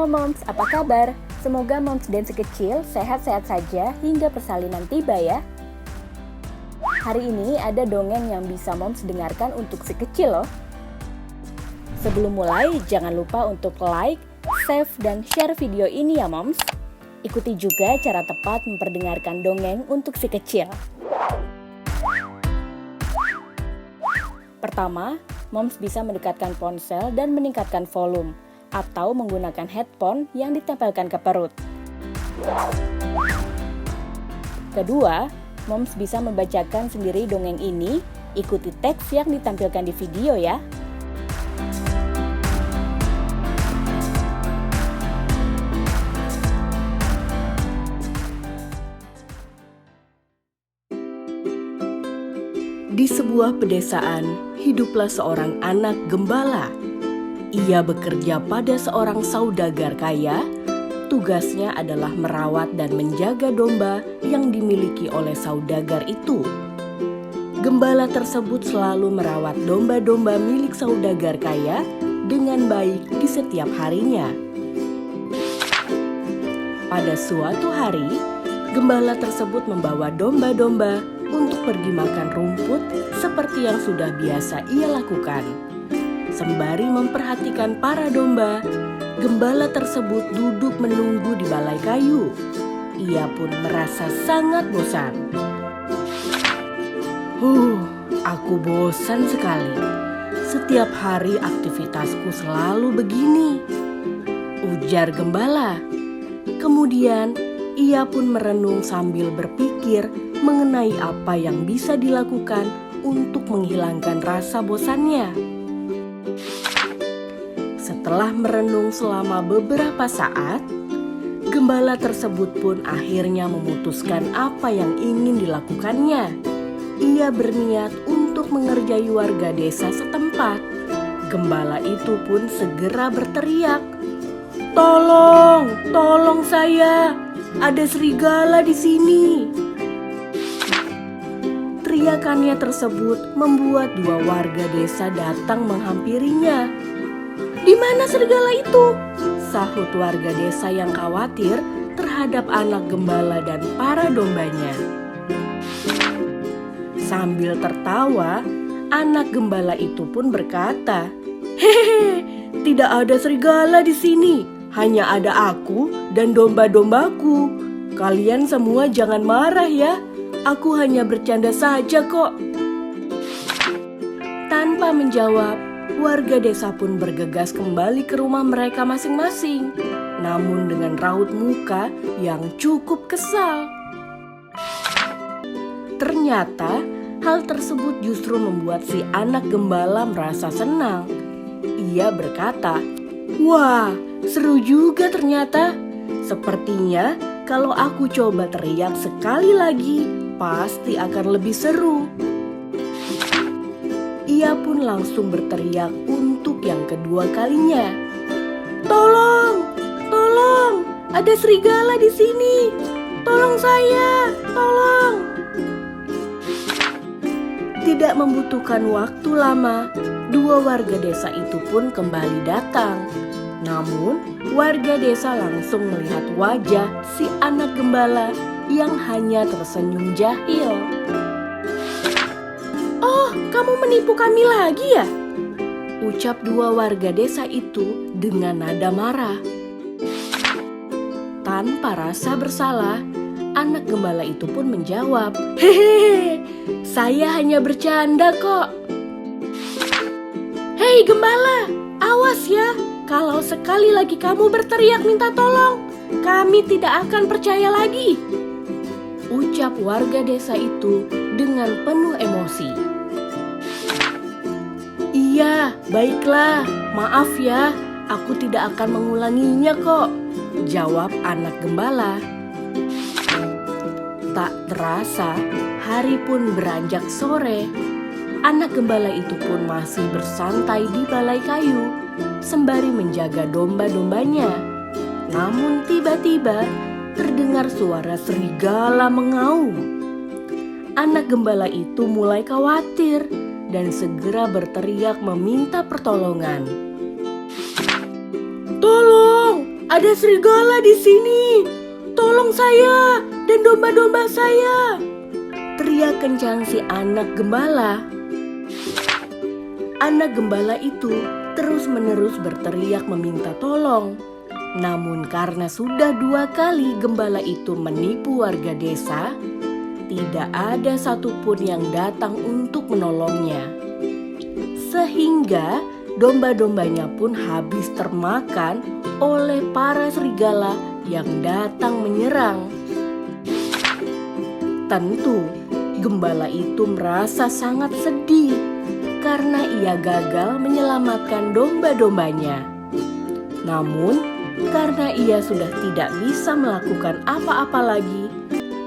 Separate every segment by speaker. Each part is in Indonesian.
Speaker 1: Moms, apa kabar? Semoga Moms dan si kecil sehat-sehat saja hingga persalinan tiba ya. Hari ini ada dongeng yang bisa Moms dengarkan untuk si kecil loh. Sebelum mulai, jangan lupa untuk like, save, dan share video ini ya Moms. Ikuti juga cara tepat memperdengarkan dongeng untuk si kecil. Pertama, Moms bisa mendekatkan ponsel dan meningkatkan volume, atau menggunakan headphone yang ditempelkan ke perut. Kedua, Moms bisa membacakan sendiri dongeng ini, ikuti teks yang ditampilkan di video ya.
Speaker 2: Di sebuah pedesaan, hiduplah seorang anak gembala. Ia bekerja pada seorang saudagar kaya. Tugasnya adalah merawat dan menjaga domba yang dimiliki oleh saudagar itu. Gembala tersebut selalu merawat domba-domba milik saudagar kaya dengan baik di setiap harinya. Pada suatu hari, gembala tersebut membawa domba-domba untuk pergi makan rumput seperti yang sudah biasa ia lakukan. Sembari memperhatikan para domba, gembala tersebut duduk menunggu di balai kayu. Ia pun merasa sangat bosan. Aku bosan sekali. Setiap hari aktivitasku selalu begini, ujar gembala. Kemudian, ia pun merenung sambil berpikir mengenai apa yang bisa dilakukan untuk menghilangkan rasa bosannya. Setelah merenung selama beberapa saat, gembala tersebut pun akhirnya memutuskan apa yang ingin dilakukannya. Ia berniat untuk mengerjai warga desa setempat. Gembala itu pun segera berteriak, "Tolong, tolong saya! Ada serigala di sini!" Teriakannya tersebut membuat dua warga desa datang menghampirinya. "Di mana serigala itu?" sahut warga desa yang khawatir terhadap anak gembala dan para dombanya. Sambil tertawa, anak gembala itu pun berkata, "Hehehe, tidak ada serigala di sini. Hanya ada aku dan domba-dombaku. Kalian semua jangan marah ya. Aku hanya bercanda saja kok." Tanpa menjawab, warga desa pun bergegas kembali ke rumah mereka masing-masing, namun dengan raut muka yang cukup kesal. Ternyata, hal tersebut justru membuat si anak gembala merasa senang. Ia berkata, "Wah, seru juga ternyata. Sepertinya kalau aku coba teriak sekali lagi, pasti akan lebih seru." Ia pun langsung berteriak untuk yang kedua kalinya. "Tolong, tolong, ada serigala di sini. Tolong saya, tolong." Tidak membutuhkan waktu lama, dua warga desa itu pun kembali datang. Namun, warga desa langsung melihat wajah si anak gembala yang hanya tersenyum jahil. "Oh, kamu menipu kami lagi ya?" ucap dua warga desa itu dengan nada marah. Tanpa rasa bersalah, anak gembala itu pun menjawab, "Hehehe, saya hanya bercanda kok." "Hei gembala, awas ya. Kalau sekali lagi kamu berteriak minta tolong, kami tidak akan percaya lagi," ucap warga desa itu dengan penuh emosi. "Iya, baiklah, maaf ya, aku tidak akan mengulanginya kok," jawab anak gembala. Tak terasa, hari pun beranjak sore. Anak gembala itu pun masih bersantai di balai kayu, sembari menjaga domba-dombanya. Namun tiba-tiba terdengar suara serigala mengaum. Anak gembala itu mulai khawatir dan segera berteriak meminta pertolongan. "Tolong, Ada serigala di sini. Tolong saya dan domba-domba saya, teriak kencang si anak gembala. Anak gembala itu terus-menerus berteriak meminta tolong. Namun karena sudah 2 kali gembala itu menipu warga desa, tidak ada satupun yang datang untuk menolongnya. Sehingga domba-dombanya pun habis termakan oleh para serigala yang datang menyerang. Tentu, gembala itu merasa sangat sedih karena ia gagal menyelamatkan domba-dombanya. Namun, karena ia sudah tidak bisa melakukan apa-apa lagi,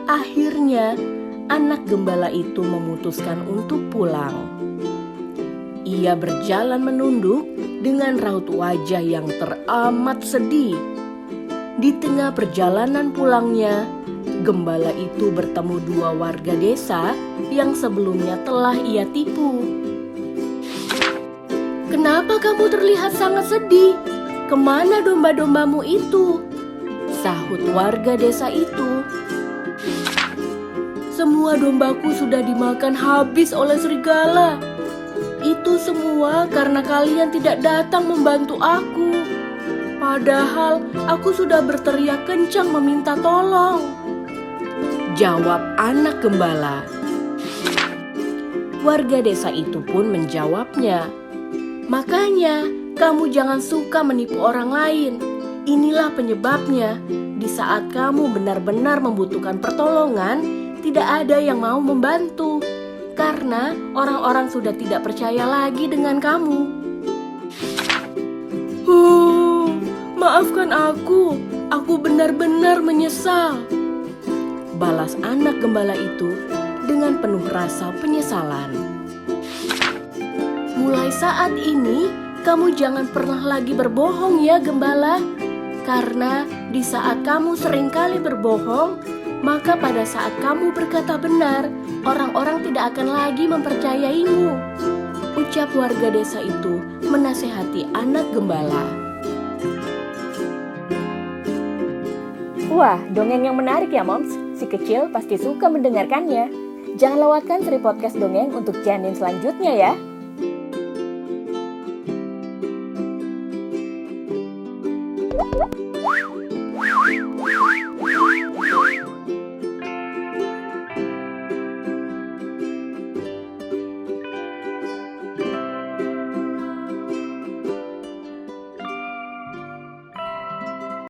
Speaker 2: akhirnya anak gembala itu memutuskan untuk pulang. Ia berjalan menunduk dengan raut wajah yang teramat sedih. Di tengah perjalanan pulangnya, gembala itu bertemu 2 warga desa yang sebelumnya telah ia tipu. "Kenapa kamu terlihat sangat sedih? Kemana domba-dombamu itu?" sahut warga desa itu. "Semua dombaku sudah dimakan habis oleh serigala. Itu semua karena kalian tidak datang membantu aku. Padahal aku sudah berteriak kencang meminta tolong," jawab anak gembala. Warga desa itu pun menjawabnya, "Makanya kamu jangan suka menipu orang lain. Inilah penyebabnya. Di saat kamu benar-benar membutuhkan pertolongan, tidak ada yang mau membantu. Karena orang-orang sudah tidak percaya lagi dengan kamu." "Maafkan aku benar-benar menyesal," balas anak gembala itu dengan penuh rasa penyesalan. "Mulai saat ini, kamu jangan pernah lagi berbohong ya gembala. Karena di saat kamu seringkali berbohong, maka pada saat kamu berkata benar, orang-orang tidak akan lagi mempercayaimu," ucap warga desa itu menasehati anak gembala.
Speaker 1: Wah, dongeng yang menarik ya Moms. Si kecil pasti suka mendengarkannya. Jangan lewatkan seri podcast dongeng untuk Janin selanjutnya ya.